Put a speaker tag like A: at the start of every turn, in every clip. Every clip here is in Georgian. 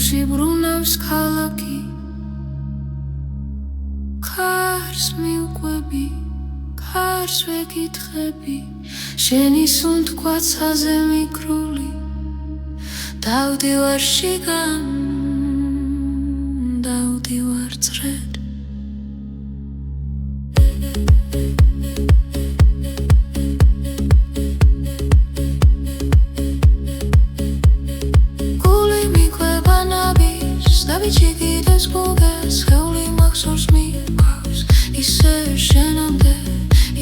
A: Ელში ბრუნავს ქალაქი Კარს მიუყვები Კარს ვეკითხები შენი სუნთქვაცაზე მიკრული დავდივარ შიგან დავდივარ წრედ გული მიყვება ნაბის დავიჩიკიდეს გულგას ხეული მახსოვს მიყვავს ისევ შენამდე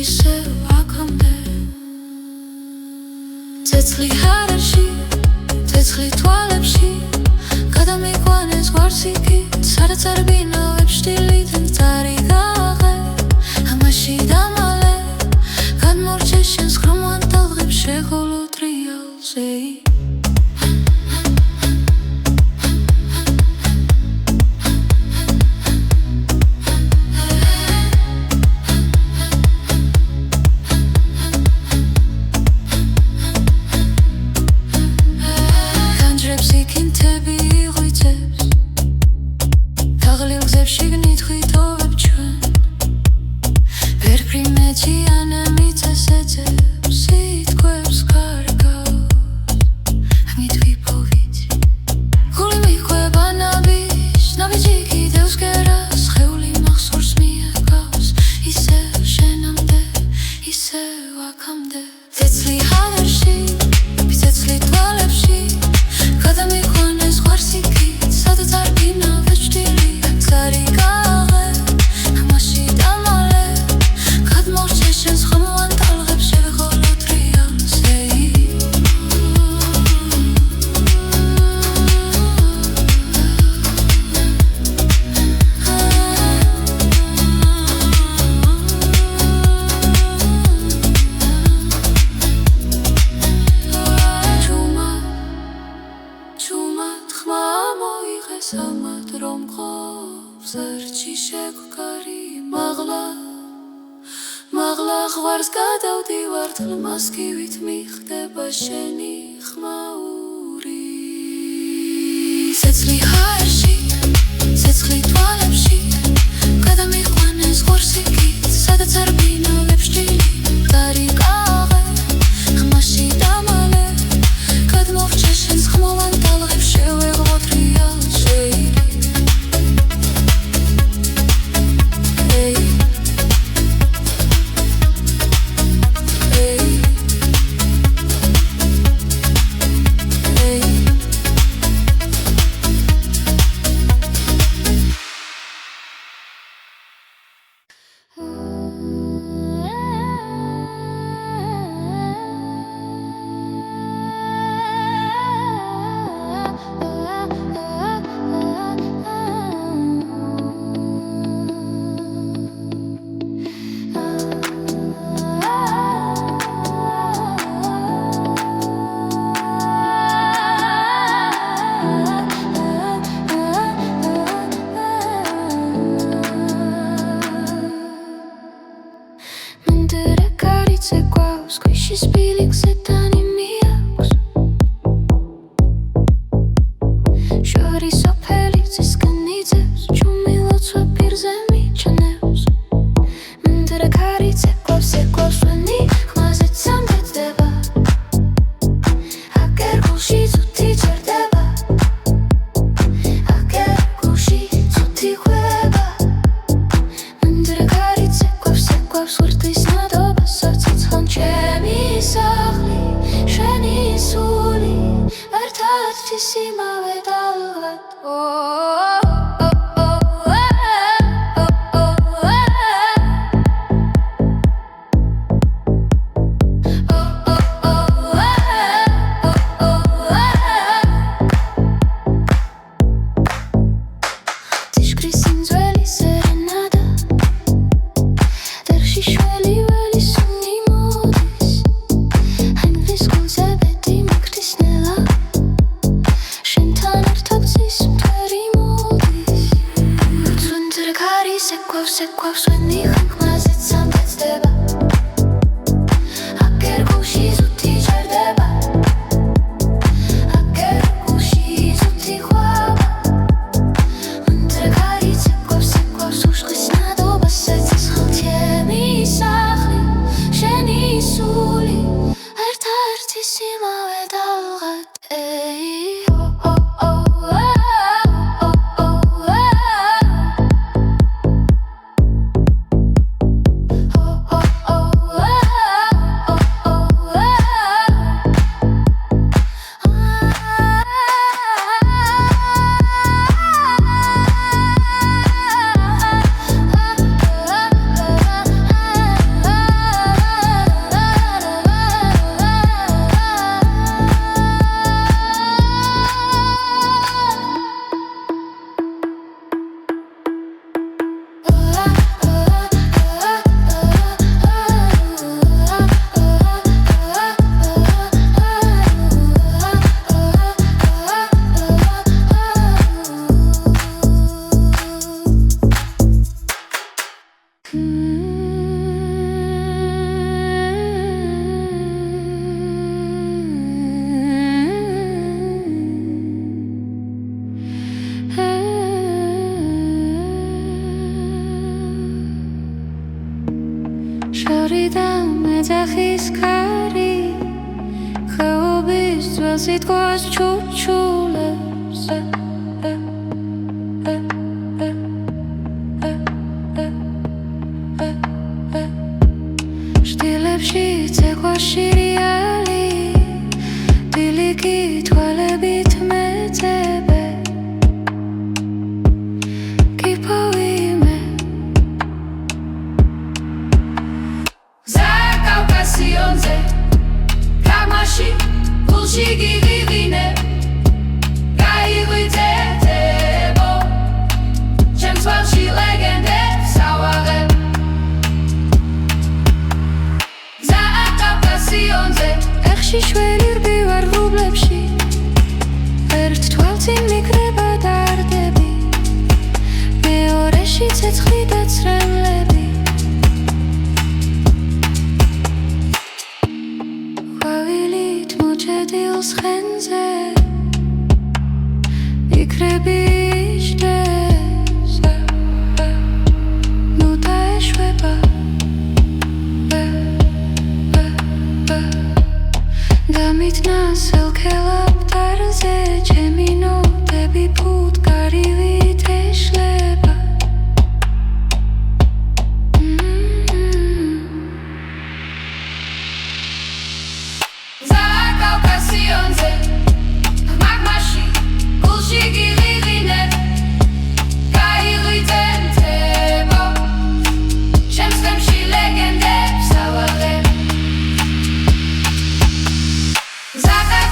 A: ისევ აქამდე ცეცხლი ჰარაში ცეცხლი თვალებში გადამიყვანეს გვარციკით სადაც არ ბინავებს შტილიდან წარიგაღე ამაში დამალე გადმორჩე შენს ხრომან ტალღებს შეღოლო ტრიალზე მაღლა ღვარს გადავდივარ თლმასკივით მიხდება შენი ხმაური ცეცხლი ჰაერში ცეცხლი თვალებში გადამიყვანეს ღორსიკით სადაც არ ბინავებს ჭილი დარიგაღე ხმაში დამალე გადმოვჭე შენს ხმოვან ტალღებს შევეღო ტრიალში Shine time at the top, see some dirty mood. ოჯახის ქარი ხეობის ძველს იტყვის ჩუჩულებს შტილებში ცეკვა შირიალი დილიკი თვალებით მეძებე გულში გივიღინე გაიღვიძებო ჩემს ველში ლეგენდებს ავაღებ კავკასიონზე ეხში შველი რბივარ ღრუბლებში ერთ თვალწინ მიკრება დარდები მეორეში ცეცხლი და ცრემლები დილს ხენზე იქრები იშდეს ნუ დაეშვება დამიტნა სელქელაპტარზე ჩემი ნოტები ფუტკარივით ეშლება მაგმაში გულში გივიღინე გაიღვიძებო ჩემს ველში ლეგენდებს ავაღებ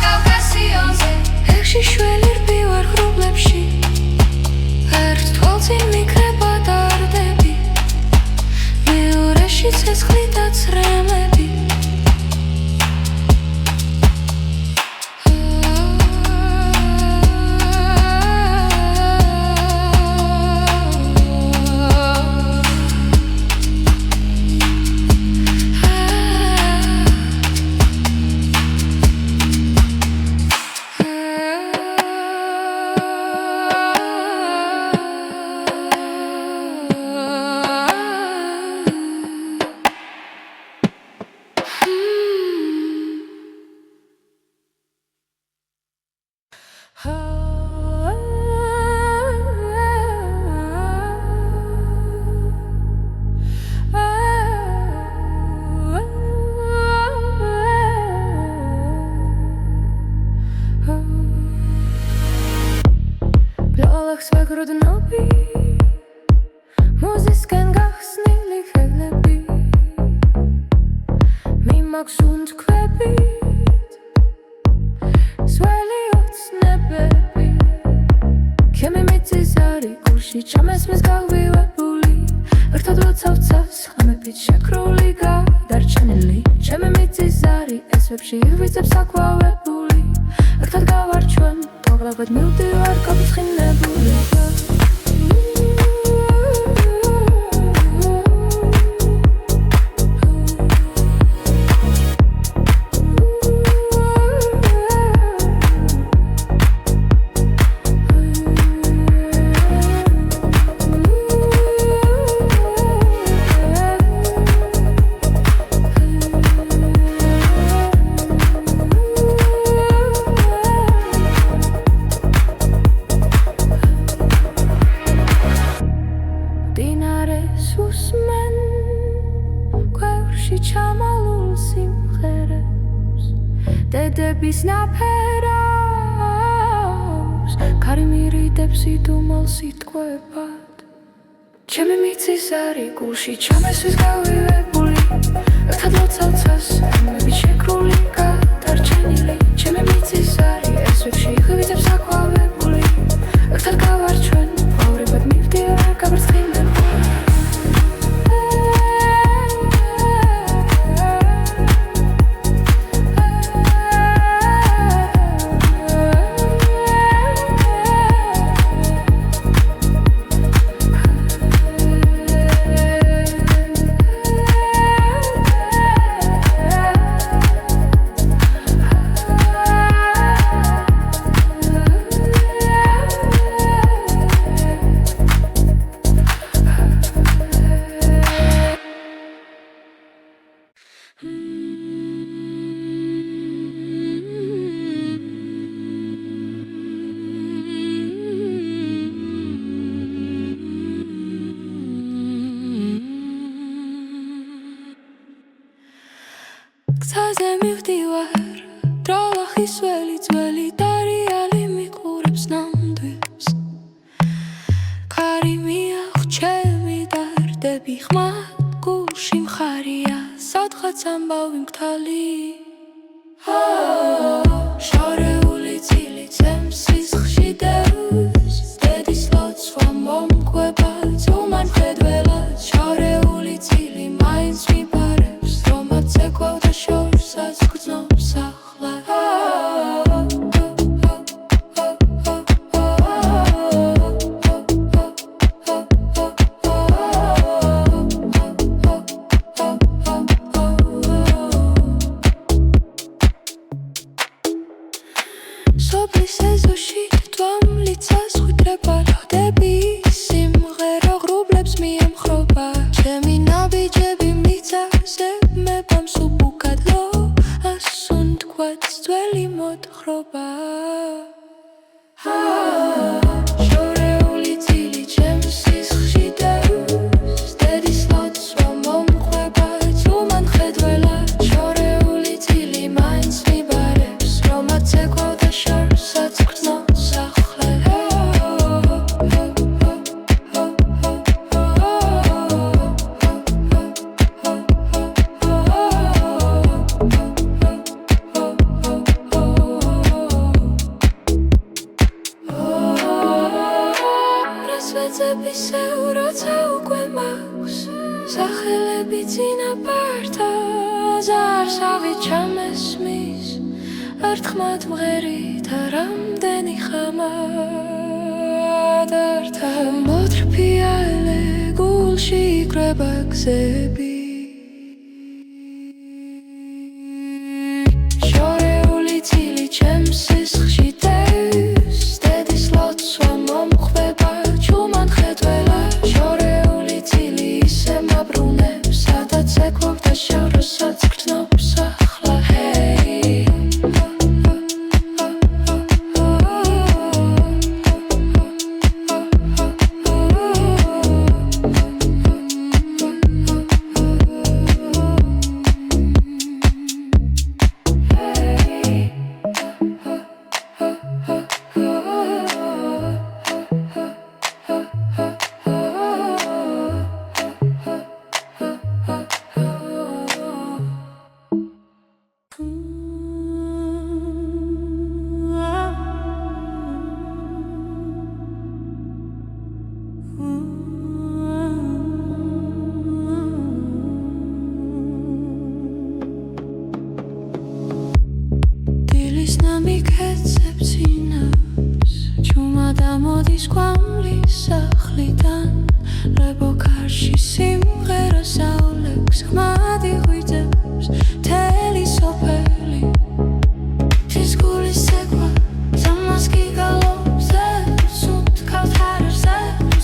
A: კავკასიონზე ეხში შველი რბივარ ღრუბლებში ერთ თვალწინ მიკრება დარდები მეორეში ცეცხლი და ცრემლები ვეგროდნობი მოზისკენ გახსნილი ხელები მიმაქვს უნთქვებით სველი ოცნებები ჩემი მიწის არი გულში ჩამესმის გავივებული ერთად როცავცავს ხამებით შეკრული გადარჩენილი ჩემი მიწის არი ესვებში ივიძებს აკვავებული ერთად გავარჩვენ მოგლაბად მივდივარ გაფრთხილებული დედების ნაფერავს ქარი მირიდებს იდუმალს იტყვებად ჩემი მიწის არი გულში ჩამესვის გავივებული ერთად ლოცავცას ხმებით შეკრული გადარჩენილი ჩემი მიწის არი ესვებში ივიძებს აკვავებული ერთად გავარჩვენ ხოვრებად მივდივარ გაფრთხილებული მოდის ძველი დარიალი მიყურებს ნამდვილს ქარი მიაღჩევი დარდები ხმად გულში მხარია სადღაც ამბავი მგთალი შორეული წილი წემს სისხლში დევს დედის ლოცვა მომკვება ძუმან ხედველად შორეული წილი მაინც მიბარებს რომაც ეკვევდა შორსაც გრძნობს ახლა სოფლის ეზოში თვალმლიცას ხვიტრება როდები სიმღერა ღრუბლებს მიემხრობა ჩემი ნაბიჯები მიწაზე მებამს უბუქადლო ასუნ თქვაც ძველი მოთხრობა შორეული წილი ჩემს სისხლში დევს დედის ლოცვა მომყვება ძუმან ხედველად შორეული წილი მაინც მიბარებს რომაც ეკვევდა შორსაც გრძნობს ახლა ვეძებისეულ როცა უკვე მაქვს სახელები წინაპართა ზარსავი ჩამესმის ერთხმად მღერით რამდენი ხამად ართა მოთრფიალე გულში იკრება გზები შორეული წილი ჩემს სისხლში დევს დედის ლოცვა მომყვება ჯუმან ხედველად შორეული წილი ისე მაბრუნებს სადაც ეკვევდა შორსაც გრძნობს ახლა მოდის კვამლის სახლიდან ლებო კარში სიმღერა საულებს ხმად იღვიძებს მთელი სოფელი თის გულის ეკვა ზამას გიგალობს სუნთ ქავთარზე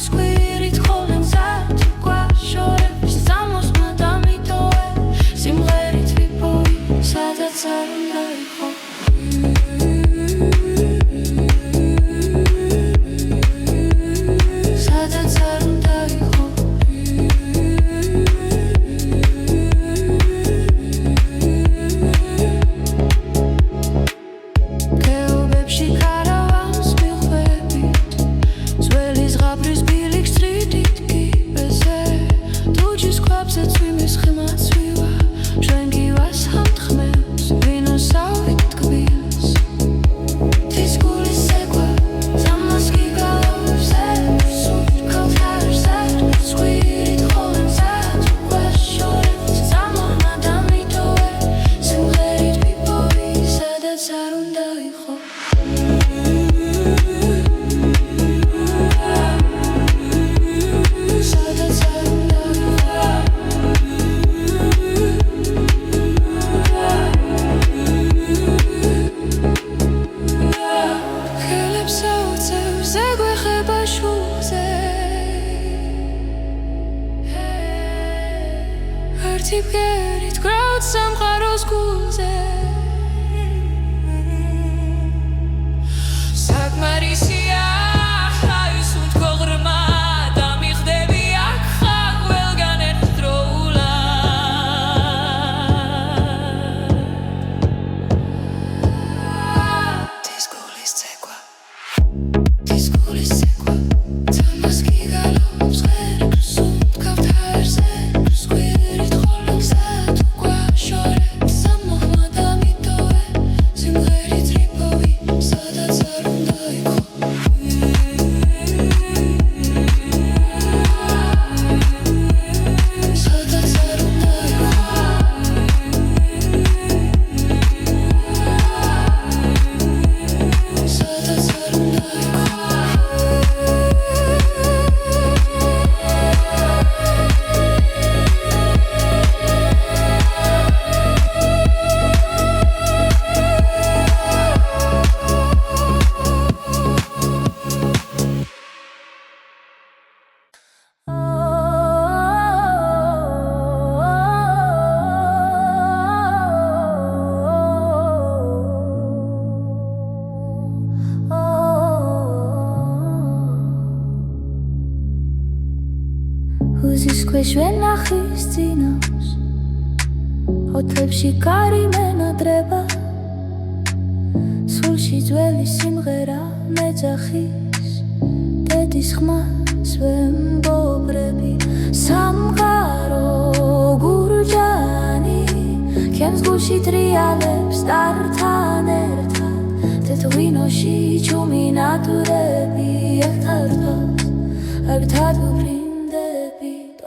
A: სკვირით ხოლმე მზად გვაშორებს ზამოსმა დამიტოვე სიმღერით ვიპოვი სადაც არ უნდა იყო Tipgerit grot samqaros gulze Sakmarisia haysunt kogrma damixdebi ak khaq welgan ertroula
B: ქვეშ ვენახის წინავს ოთლებში კარი მენადრება სულში ძველი სიმღერა მეძახის დედის ხმას ვემბობრები სამყარო გურჯანი ჩემს გულში ტრიალებს ტართან ერთად თეთრ-ღვინოში ჩუმი ნატურები ერთად ვფრინდებით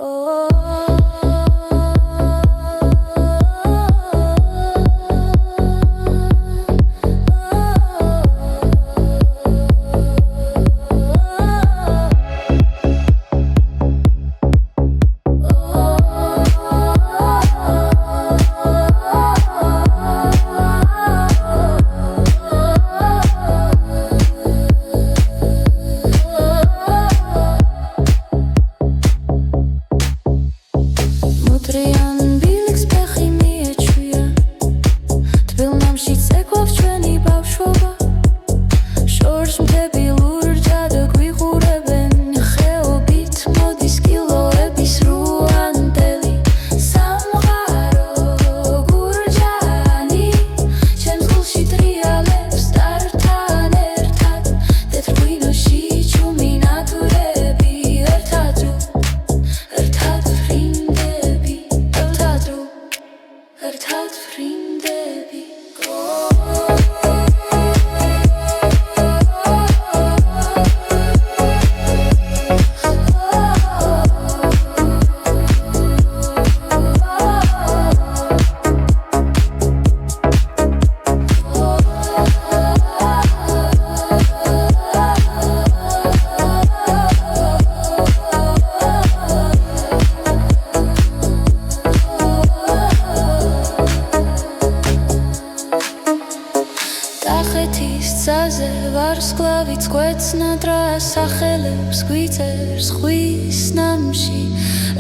B: ვარსკვლავიც გვეცნადრა სახელებს გვიწერს ხვის ნამში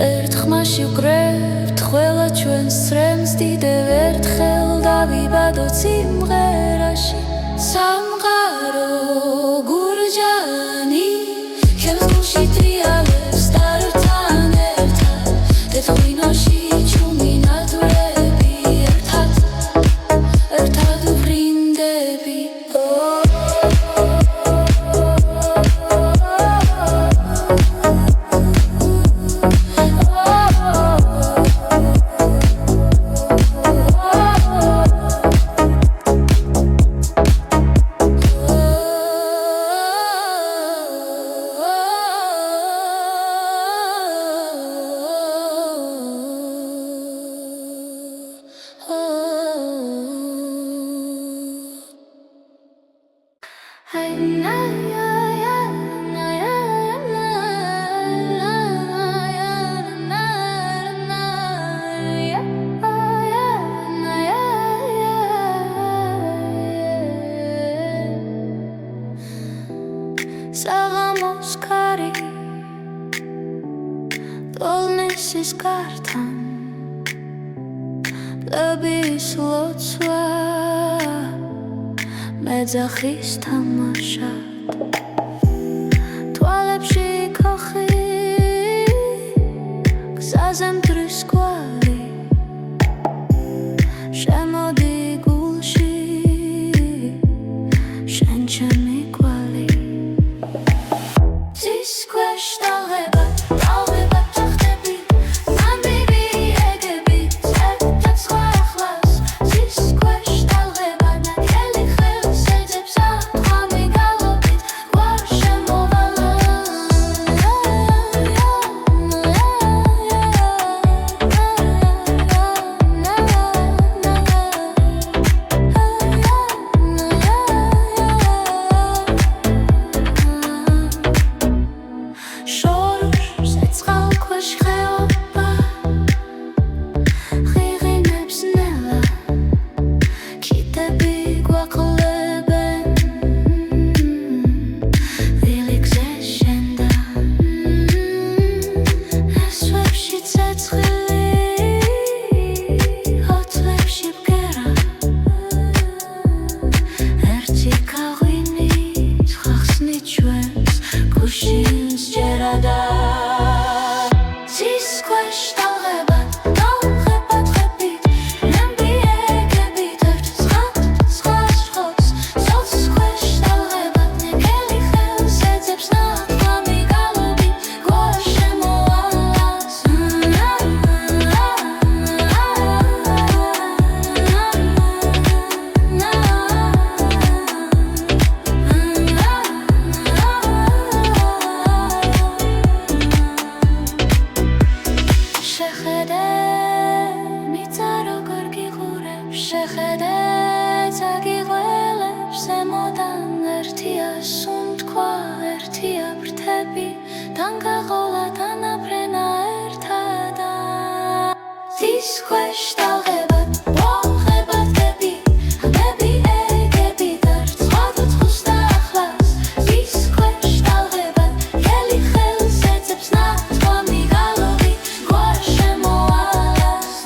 B: ერთ ხმაში ვკრებთ ყველა ჩვენს ცრემს დიდევ ერთხელ დავიბადოთ სიმღერაში სამყარო გურჯანი ჩემს გულში ტრიალებს ტართან ერთად თეთრ-ღვინოში ჩუმი ნატურები ერთად ვფრინდებით საღამოს კარი ტოლნესის კართან პლების ლოცვა მეძახის თამაშად თვალებში ქოხი გზაზე მტრის კვალი შემოდი გულში შენ ჩემი კვალი This question ერთია სუნთქვა ერთია ფრთები დანგაღოლა დანაფრენა ერთადა დის ქვეშ დაღებად მოხებად გები ხმები ეგები დარწყვადოთ ხუსტა ახლას დის ქვეშ დაღებად გელი ხელს ეძებს ნათქვა მიგალოვი გვაშე მოალას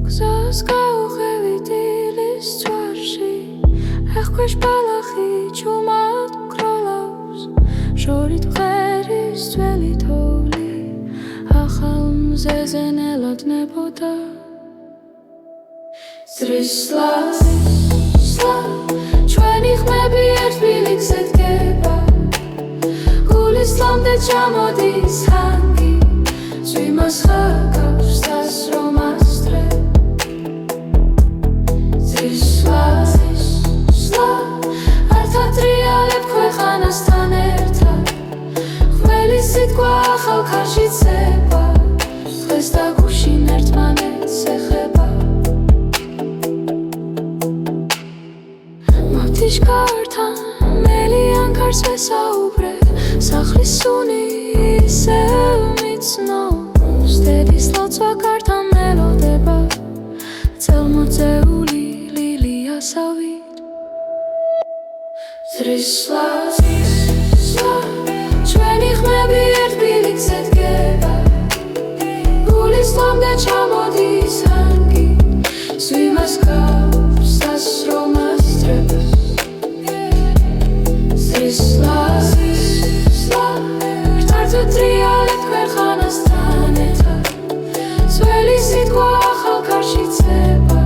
B: გზას გავუხევით ილის წვარში ეხქვეშ ბალახი ჩუმად გროლავს შორით მღერის ძველი თოვლი ახალ მზეზე ნელოდნებოდა სრისლა ჩვენი ხმები ერთ ბილიქზე დგება გულის ლომდე ჩამოდის ჰანგი ზვიმას ხაკავს დასრომას დღე ართატრიალებ ქვეყანასთან ერთად ხმელი სიტყვა ახალ ქარში ცება დღეს და გუშინ ერთმანეთს ეხება მავთიშკართან მელიან ქარს ვესაუბრე სახლის სუნი ისევ მიცნობს დედის ლოცვა კართან მელოდება წელმოწეული ლილიასავით სრისლა ჩვენი ხმები ერთ ბილიქზე დგება გულის ლომდე ჩამოდის ჰანგი ზვიმას გავს დასრომას დრებს სრისლა ართატრიალებ ქვეყანასთან ერთად ძველი სიტყვა ახალ ქარში ცება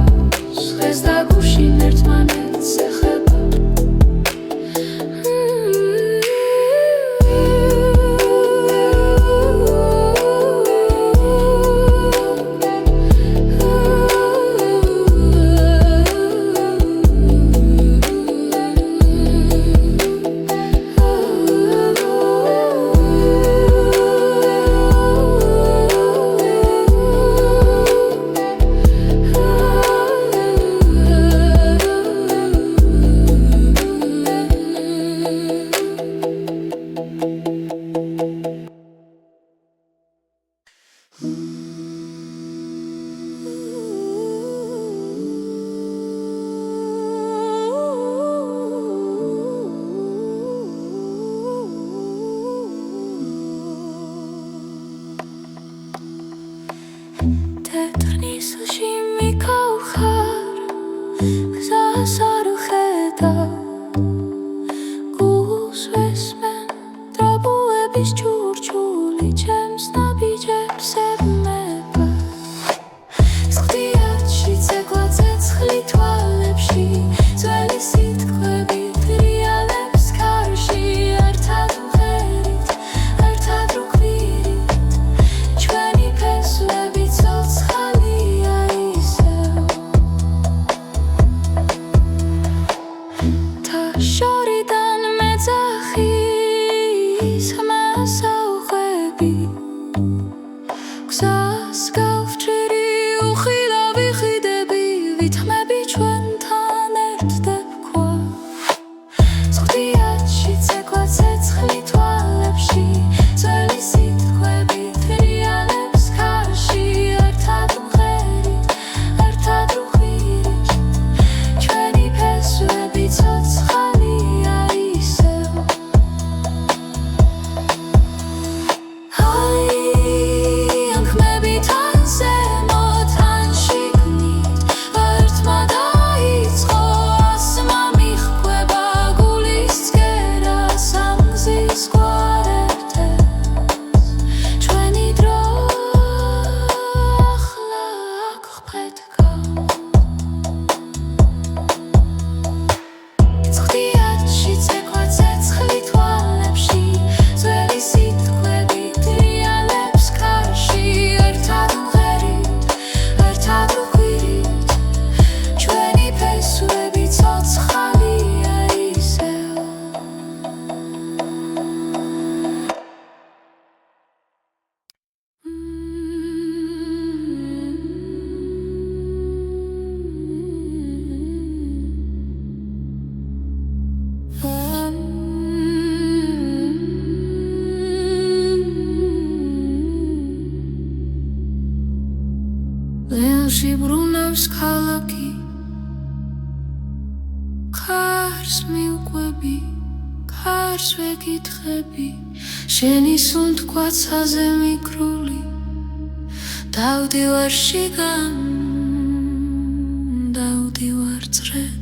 B: დღეს და გუშინ ერთმანეთს ეხება თეთრნისლში მიქაუხარ გზას არ ვხედავ გულს ვესმენ დრაბუების ჩურჩული ჩემს ნაბიჯებს ებმება სხდიათში ცეკვა ცეცხლი თვალებში ძველი სიტყვები ფრიალებს ქარში ერთად მღერით ერთად რუქვირით ჩვენი ფესვები ცოცხალია ლეონში ბრუნავს ქალაქი ქარს მიუყვები ქარს ვეკითხები შენი სუნთქვაცაზე მიკრული დავდივარ შიგან დავდივარ წრედ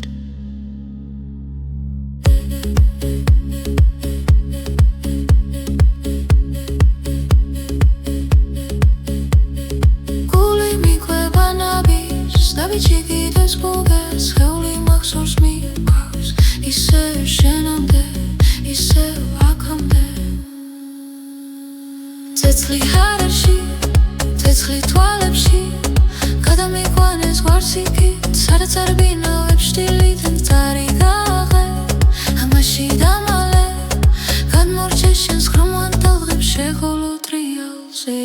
B: გული მიყვება ნაბის დავიჩიგიდეს გუგას ხეული მახსოვს მიყვავს ისე შენამდე ისე აქამდე ცეცხლი ჰარაში ცეცხლი თვალებში გადამიყვანეს გვარსიკით სადაც არ ბინავებ შტილიდან წარიგაღე ამაში დამალე გადმორჩე შენს ხრომოვან ტალღებს შეხოლო ტრიალზე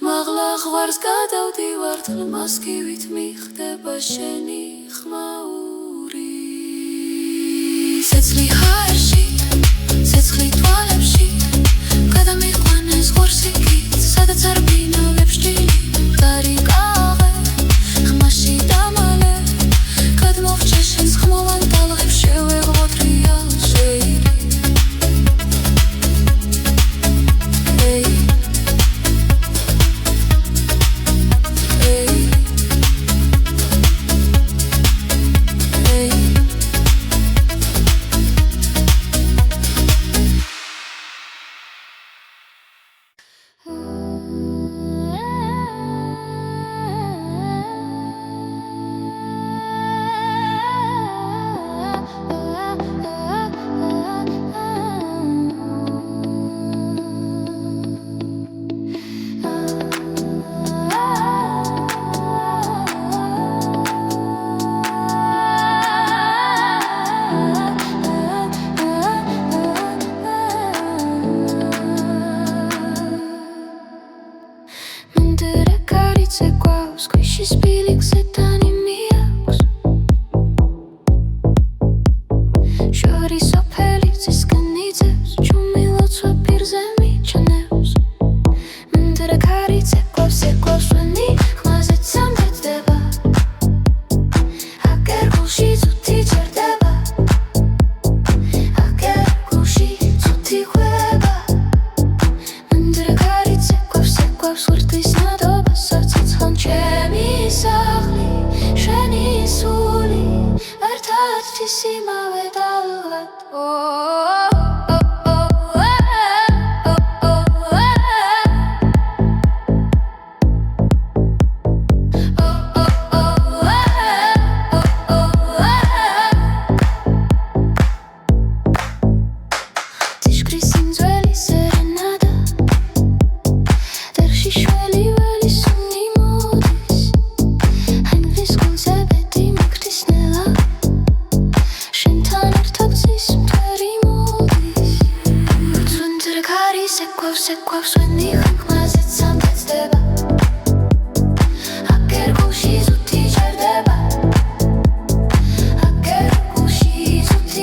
B: მაღლა ღვარს გადავდივარ თლმასკივით მიხდება შენი ხმაური ცეცხლი ჰაერში ცეცხლი თვალებში გადამიყვანეს ღორსიკით სადაც არ ბინავებ შტილი წარიგაღე ხმაში დამალე გადმოვჭე შენს ხმოვან ტალღებს შევეღო ტრიალზე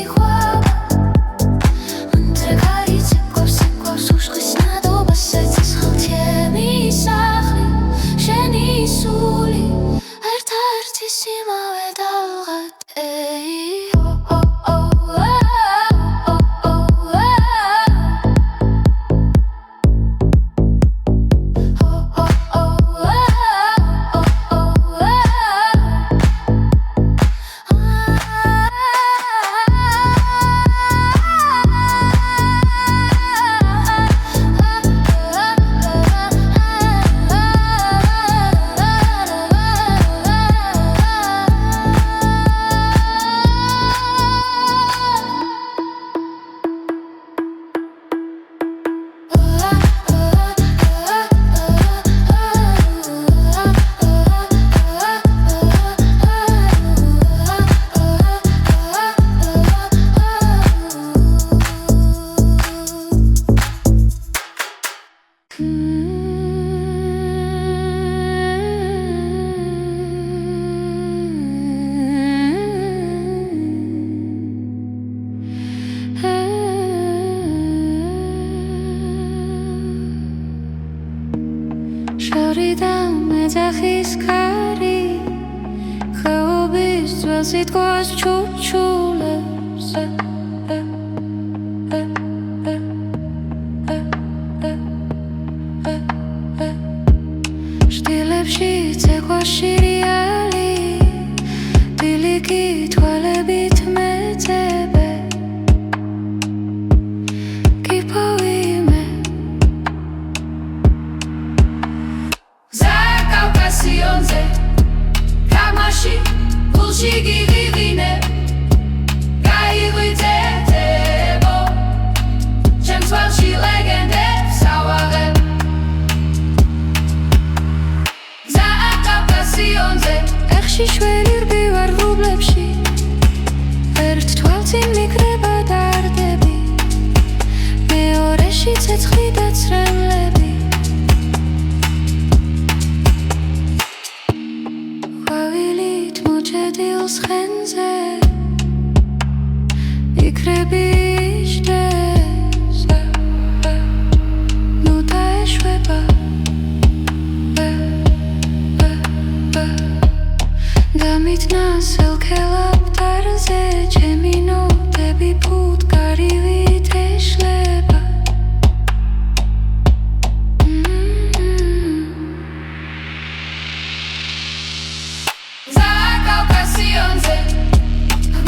B: Quiet. სწორიდან მეძახის ქარი ხეობის ძველს იტყვის ჩუჩულებს შტილებში ცეკვა შირიალი დილიკი თვალებით მეძებე კიპოვიმე
A: კავკასიონზე გამაში გულში გიღიღინე გაიღვიძებო ჩემს თვალში ლეგენდებს ავაღებ კავკასიონზე
B: ეხში შველი რბივარ ღრუბლებში ერთ თვალწინ მიკრება დარდები მეორეში ცეცხლი და ცრემლები ყვავილით მოჭედილს ხენზე იქრები იჯდეს ნუ დაეშვება დამიტნა სელქელაპტარზე ჩემი ნოტები ფუტკარივით ეშლება
A: კავკასიონზე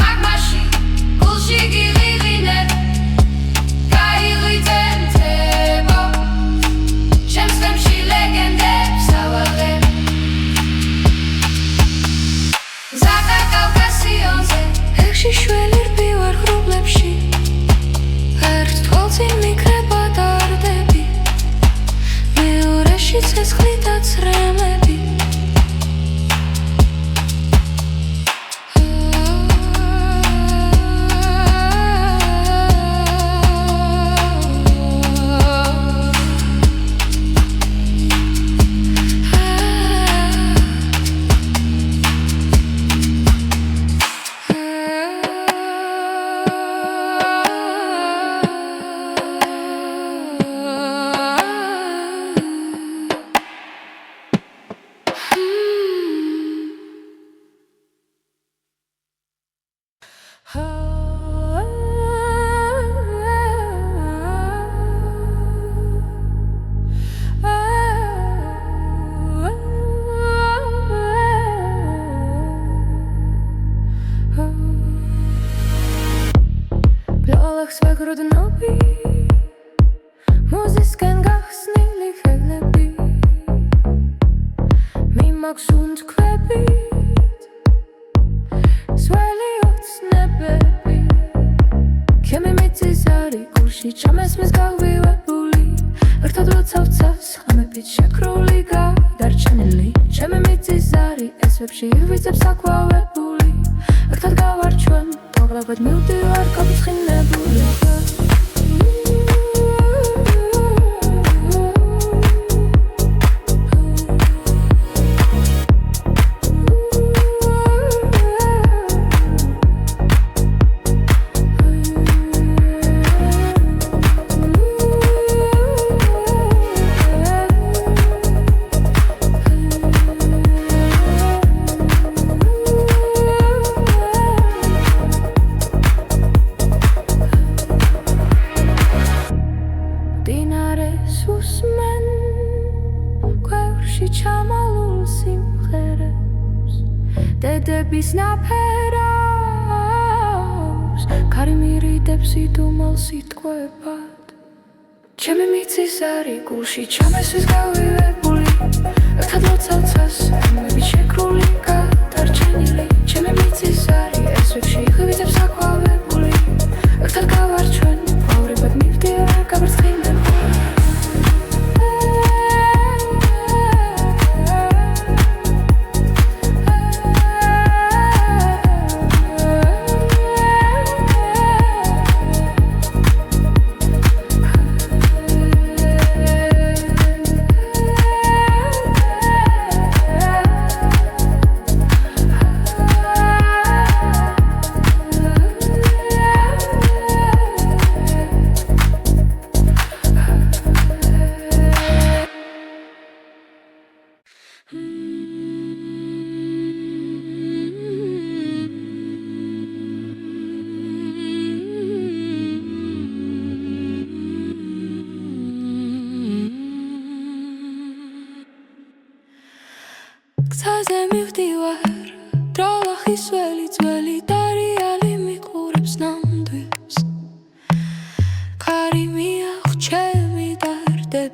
A: მაგმაში გულში გიღიღინე გაიღვიძებო ჩემს თემში ლეგენდებს ავაღებ კავკასიონზე
B: ეხში შველი რბივარ ღრუბლებში ერთ თვალწინ მიკრება დარდები მეორეში ცეცხლი და ცრემლები ბლოლახს ვეგროდნობი მოზისკენ გახსნილი ხევლები მიმაქვს უნთქვებით სველი ოცნებები ჩემი მიწისარი გულში ჩამესმის გავივებული ერთად როცავცას ხამებით შეკრული გადარჩენილი ჩემი მიწისარი ესვებში ივიძებს აკვავებული ერთად გავარჩვენ მოგლაბად მივდივარ გაფრთხილებული დედების ნაფერავს ქარი მირიდებს იდუმალ სიტყვებად ჩემი მიწისარი გულში ჩამესვის გავივებული ერთად როცავცას ხმებით შეკრული გადარჩენილი ჩემი მიწისარი ესვებში ივიძებს აკვავებული ერთად გავარჩვენ ყვავრებად მივდივარ გაფრთხილებული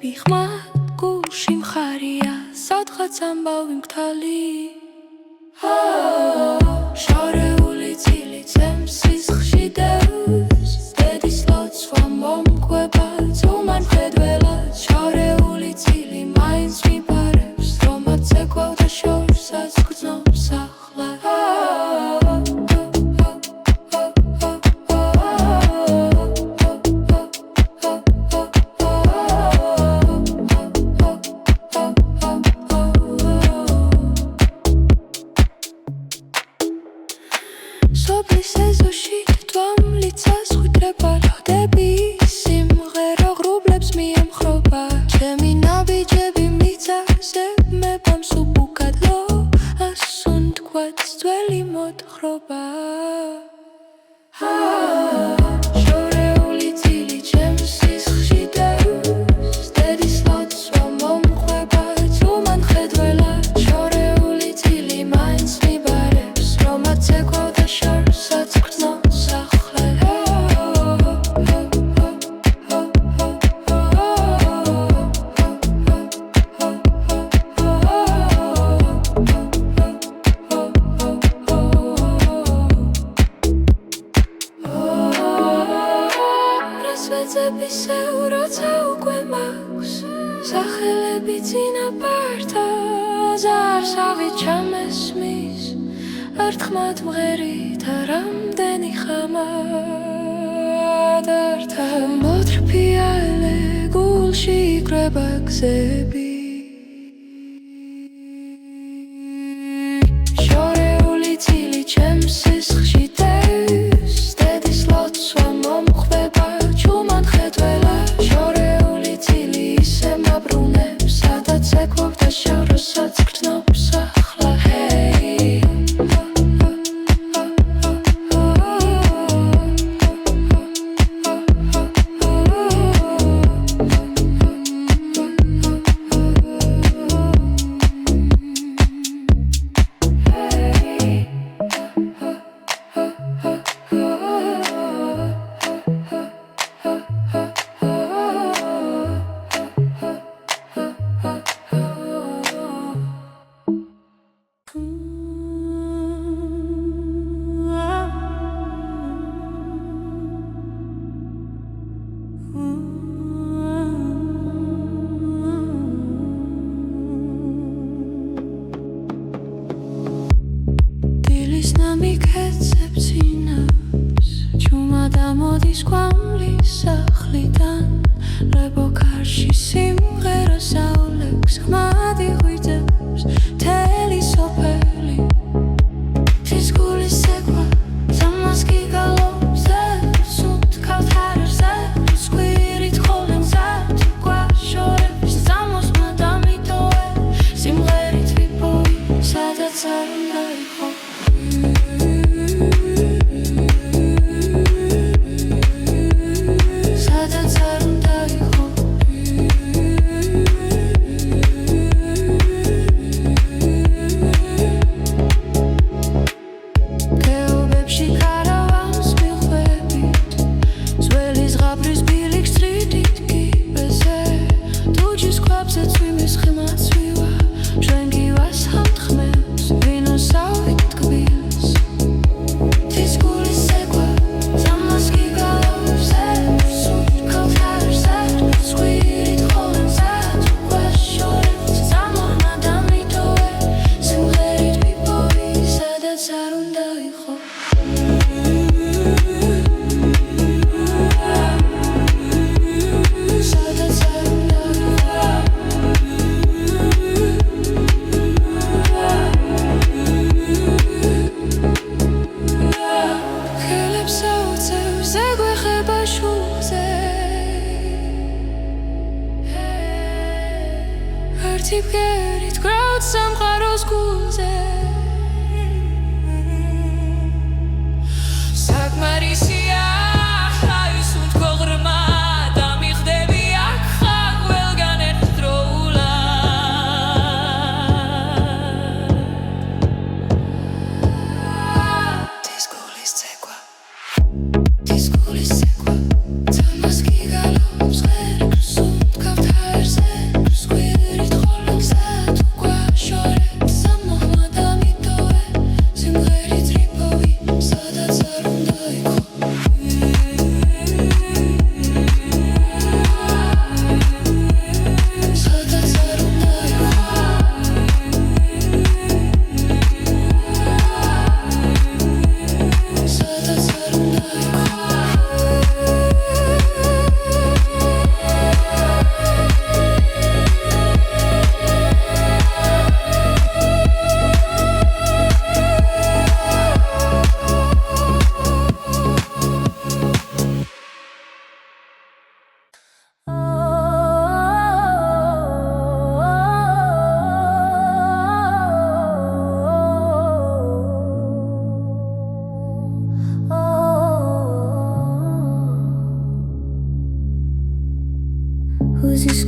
B: ველები ხმად გულში მხარია სადღაც ამბავი მგთალი შორეული წილი ძემს სისხლში დევს დედის ლოცვა მომკვება ძუმან ხედველად შორეული წილი მაინც მიბარებს რომაც ეკვავდა შორსაც გრძნობს ახლა სოფლის ეზოში თვალმლიცას ხვიდრება ლოდები სიმღერა ღრუბლებს მიემხრობა ჩემი ნაბიჯები მიწაზე მებამს უბუქადლო ასუნ თქვაც ძველი მოთხრობა შორეული წილი ჩემს სისხლში დევს დედის ლოცვა მომყვება ძუმან ხედველად შორეული წილი მაინც მიბარებს რომაც ეკვავდა შორსაც გრძნობს ახლა რასვეცებისეულ როცა უკვე მაქვს სახელები წინაპართა ზარსავი ჩამესმის ერთხმად მღერით რამდენი ხამად ართა მოთრფიალე გულში იკრება გზები შორეული წილი ჩემს სისხლში დევს დედის ლოცვა მომყვება ჯუმან ხედველად შორეული წილი ისე მაბრუნებს სადაც ეკვავდა შორსაც გრძნობს ახლა მიკეცებცინავს ჩუმა დამოდის კვამლის სახლიდან ლებო კარში სიმღერა საოლექს ხმად იღვიძებს მთელი სოფელი თის გულის ექვა ძამას გიგალობს სუნთ ქავთარებზე სკვირით ხოლმე მზად გვაშორებს ძამოსმა დამიტოვე სიმღერით ვიპოვი სადაც არ უნდა იყო სადაც არ უნდა იყო გეობებში კარავანს მიხვებით ძველი ზღაპრის ბილიქს წრიდით კიბეზე დუჯის ქვაბზე წვიმის ხმაც ვივა ჩვენ გივას ამთხმევს ვინოსავით ტკბილს თის გულის ექვა ძამას გიგალობს სუნთ ქავთარზე სკვირით ხოლმე მზად გვაშორებს ძამოსმა დამიტოვე სიმღერით ვიპოვი სადაც არ უნდა იყო სადაც არ უნდა ხელებს აუწევს ეგვეხება შულზე ერთი ბგერით გრაუთ სამყაროს გულზე საკმარისია სუნთ გოღრმა დამიხდები აქ ხარ ყველგან ერთდროულად თის გულის ცეკვა ძამას გიგალობს ღერგს სუნთ ქავთარზე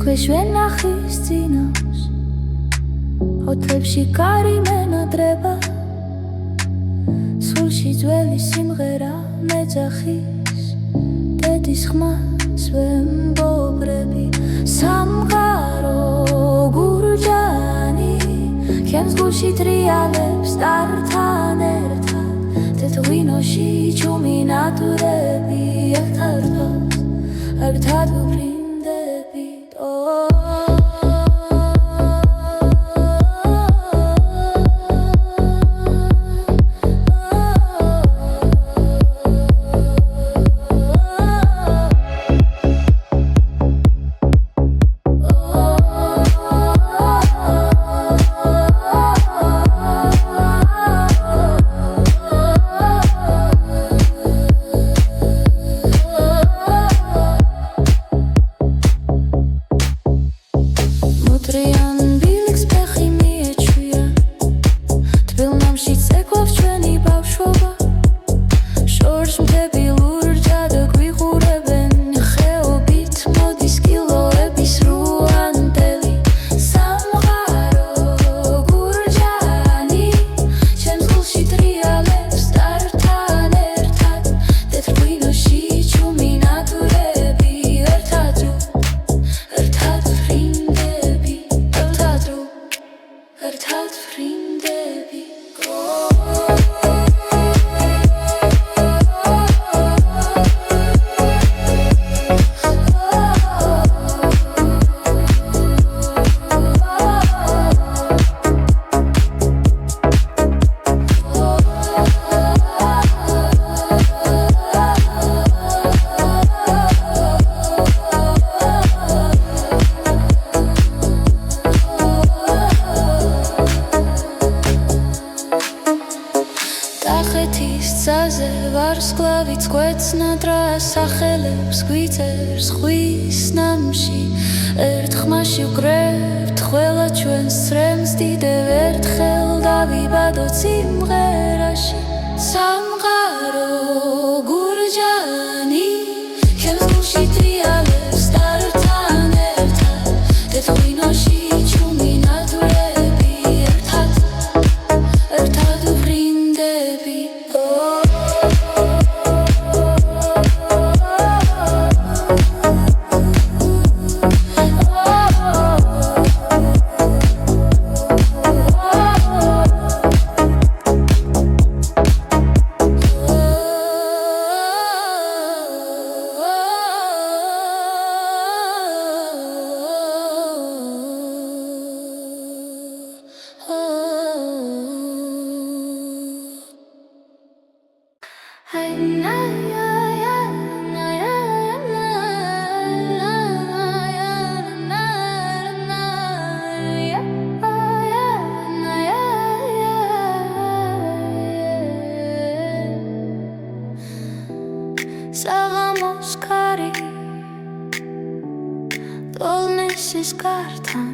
C: ქვეშ ვენახის წინავს ოთებში კარი მენადრება სულში ძველი სიმღერა მეძახის დედის ხმას ვემბობრები სამყარო გურჯანი ჩემს გულში ტრიალებს ტართან ერთად თეთრ-ღვინოში ჩუმი ნატურები ერთად ვფრინდებით ვარსკვლავიც გვეცნადრა სახელებს გვიწერს ხვის ნამში ერთ ხმაში ვკრებთ ყველა ჩვენს წრემს დიდევ ერთხელ დავიბადოთ სიმღერაში სამყარო გურჯანი ჩემს გულში ტრიალებს ტართან ერთად თეთრ-ღვინოში ჩუმი ნატურები ერთად ვფრინდებით საღამოს კარი ტოლნისის კართან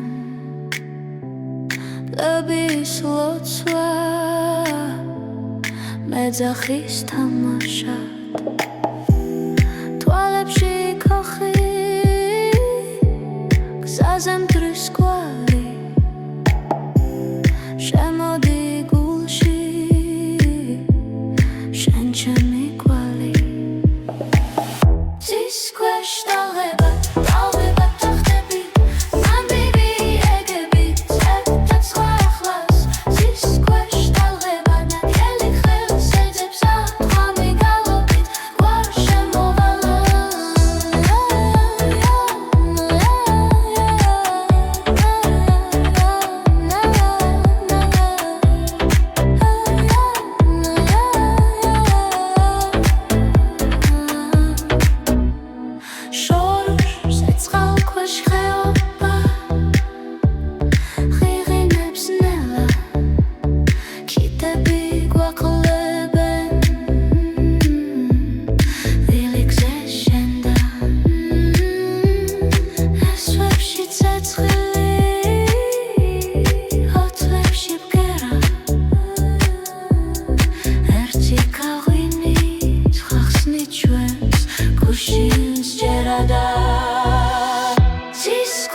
C: ლების ლოცვა მეძახის თამაშად თვალებში ქოხი გზაზე მტრის კვალი შემოდი გულში შენ ჩემი კვალი ძის ქვეშ დაღება თახტები ნამდვილი ეგები წერტად სხვა ახლას ძის ქვეშ დაღება ნაკელი ხელს ეძებს ათხვამი გალობით გვარ შემოვალა This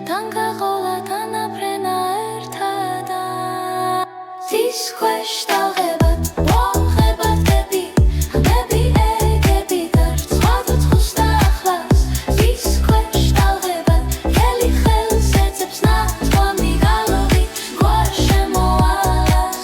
C: Tanga tanafrena ertada Zis kwesh talgebat Bogebat kebi Kebi egebi Darts Chadut chusta achlas Zis kwesh talgebat Keli chel setzeps nat Komi galovi Gwashem oalas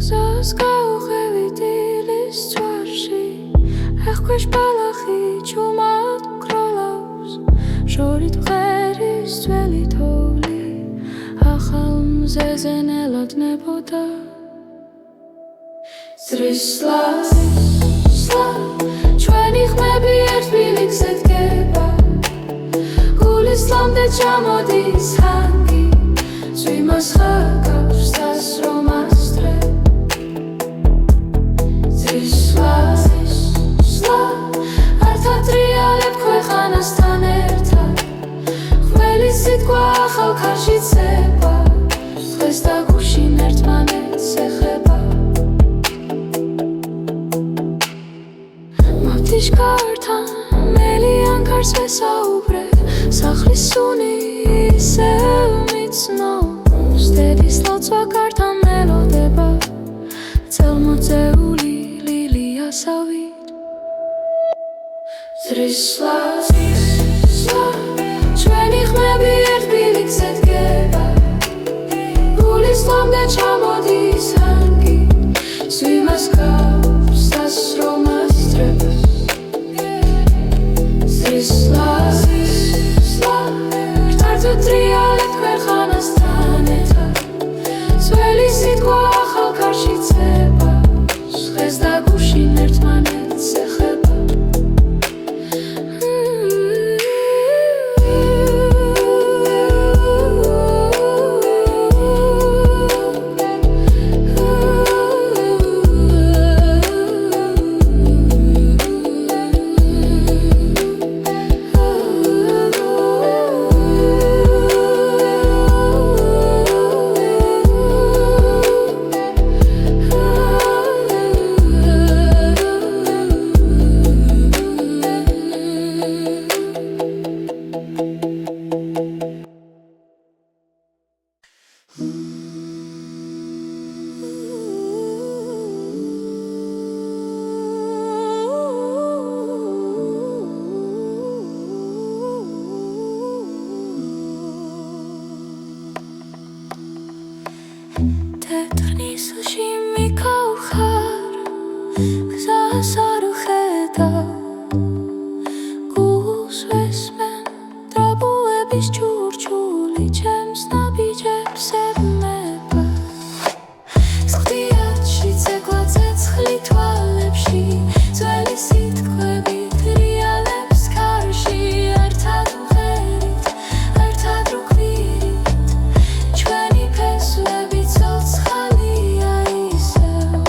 C: Gzos gauchevit ilis tvarshi Echkwesh balachi chumat krolaus Shorit bcheris tvelit holi Achal mzezen elad neboda Zrisla Chweni chmebi ertbilik zetkeba Gulis lamde chamodis hangi Zvimas chakav stas romastre Zrisla Arta trialeb kvechanestan ertad Chveli sitqva achal kashitseba Dres da gushin ertmanets echeba Mavtish kartan melian kars vesaubre Sakhlis suni sev mitsno Stedis lotsva kartan melodeba Celmozeuli lilia savit Zrisla Chweni chmebi ertbilik zetkeba Gulis lamde chamodis hangi Zvimas kav stas romastres Zrisla Rtartu trialet kvechanestan etad Zveli sitqva achal kashitseba Dres da gushin ertmanets echeba Tetrnislši mi kao har Zasaru heda Gus vesmen Trabu ebis čurčuli Čems nabidžeb sebneba Skhtiatši ceglatzec Chlitva lepši Zveli sitqvebi Trialebs karši Ertadu herit Ertadu kvirit Čveni pesuebi Cotschalia isev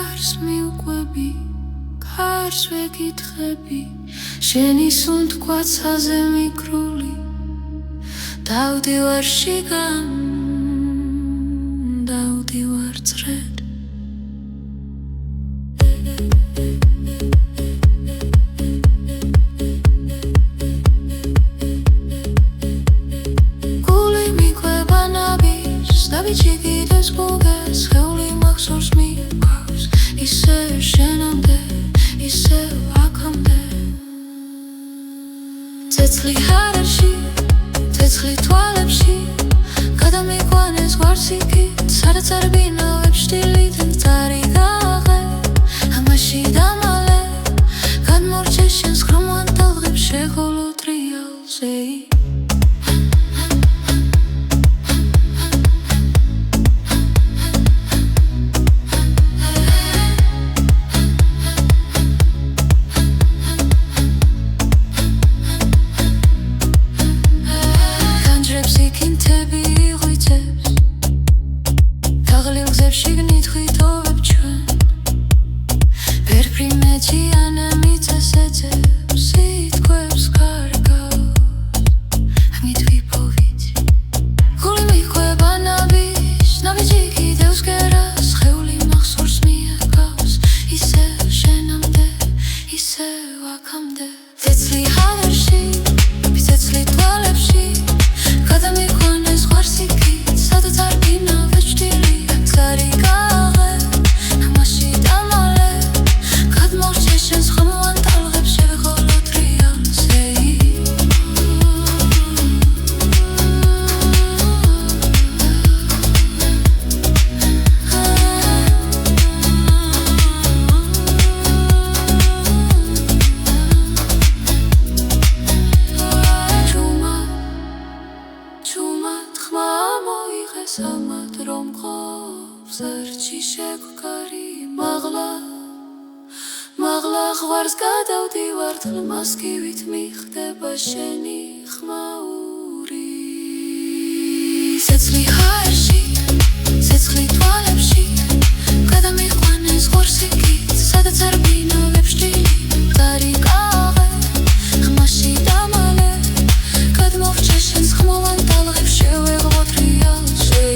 C: კარს მიუყვები, კარს ვეკითხები, შენი სუნთქვაცაზე მიკრული, დავდივარ შიგან, დავდივარ წრედ. გული მიყვება ნაბიჯს, დავიჩიგიდეს გუგეს, სხეული მახსოვს მიყვავს, ისევ შენამდე, ისევ აქამდე. ცეცხლი ჰარაში, ცეცხლი თვალებში, გადამიყვანეს გვარსიკით, სადაც არ ბინავებს შტილით, მწარი გაღე, ამაში დამალე, გადმორჩე შენს ხრომოვან ტალღებს, შეღოლო ტრიალზე. შიგნით ღვთოვებ ჩვენ ვერფრი მეჩიანა მიწასეცებს სიტყვებს კარგავს ამით ვიპოვით გული მიყვება ნაბიჯს ნაბიჯი კიდევს გერას სხეული მახსოვს მიეკავს ისევ შენამდე ისევ აქამდე ცეცხლი ჰავერში ცეცხლი თვალებში გადამიყვანეს ღვარსიკით სადაც არ ბინავებს შტილი მწარი გაღე, ამაში დამალე, გადმორჩე შენს ხრომოვან ტალღებს, შევღოლო ტრიალზე. ჩუმად ხმა მოიღეს ამად რომ ყოფს ერთში შეგვკარი მაღლა ღვარს გადავდივარ თლმას კივით მიხდება შენი ხმაური ცეცხლი ჰაერში ცეცხლი თვალებში გადამიყვანეს ღვარსიკით სადაც არ ბინავებს შტილი მწარი გაღე ხმაში დამალე გადმოვჭე შენს ხმოვან ტალღებს შევეღო ტრიალზე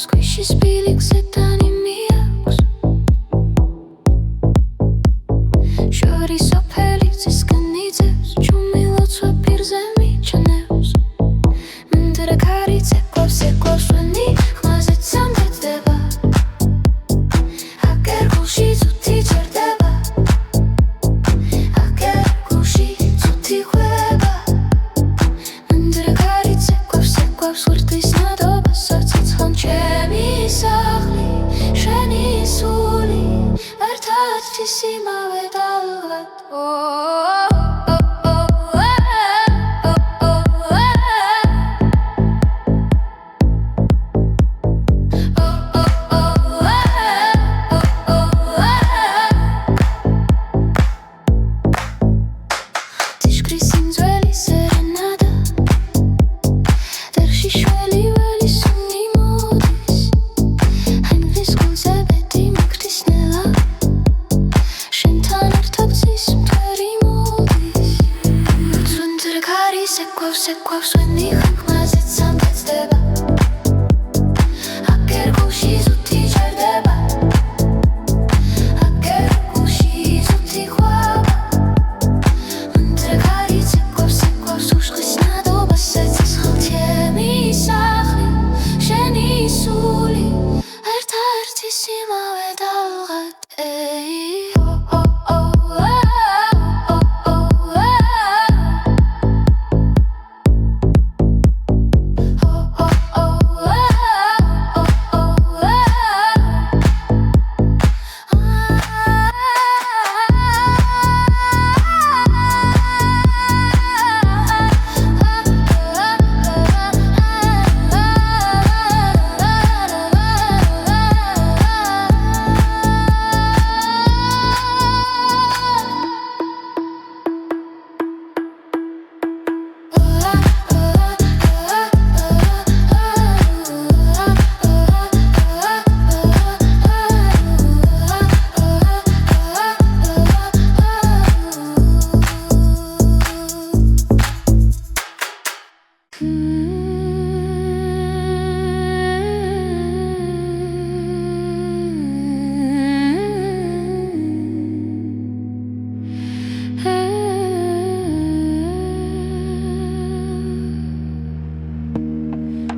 C: Squishy spilling setani miaks Shori sopeli ziskanitsevs Chumilotsa pirzemi chanevs Mendere karitse kvavs veni Khmazet samdet deva Aker gulshi zuti cherdeva Aker gulshi zuti khveba Mendere karitse kvavs urtis nadoba Satsitshan chemi sahli Sheni suli Ertat tisima vedalvat Sekvavs veni khmazet samdet deva Aker gulshi zuti cherdeva Aker gulshi zuti khvaba Mendere karitse kvavs ushqis nadoba Satsitshan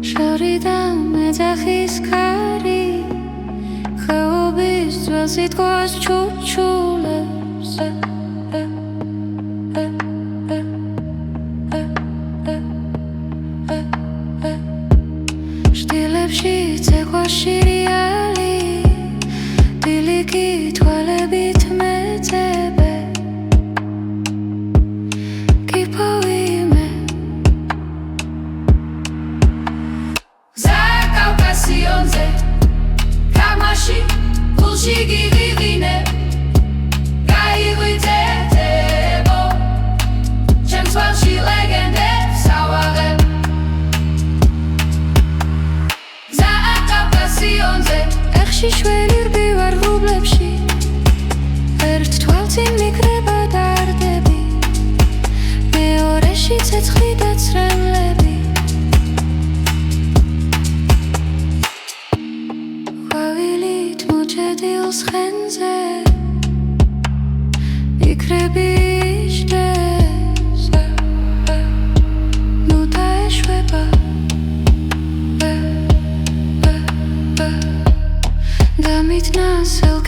B: შორიდან მეძახის ქარი ხეობის ძველს იტყოს ჩუჩულებს შტილებში ცეკვა შირიალი დილიკი თვალებით მეძებე
A: კავკასიონზე ქამაში გულში გიღიღინე გაიღვიძებო ჩემს ველში ლეგენდებს ავაღებ კავკასიონზე
B: ეხში შველი რბივარ ღრუბლებში ერთ თვალწინ მიკრება დარდები მეორეში ცეცხლი და ცრემლები დილს ხენზე იქრები იჯდეს ნუ დაეშვება დამიტნა სელქე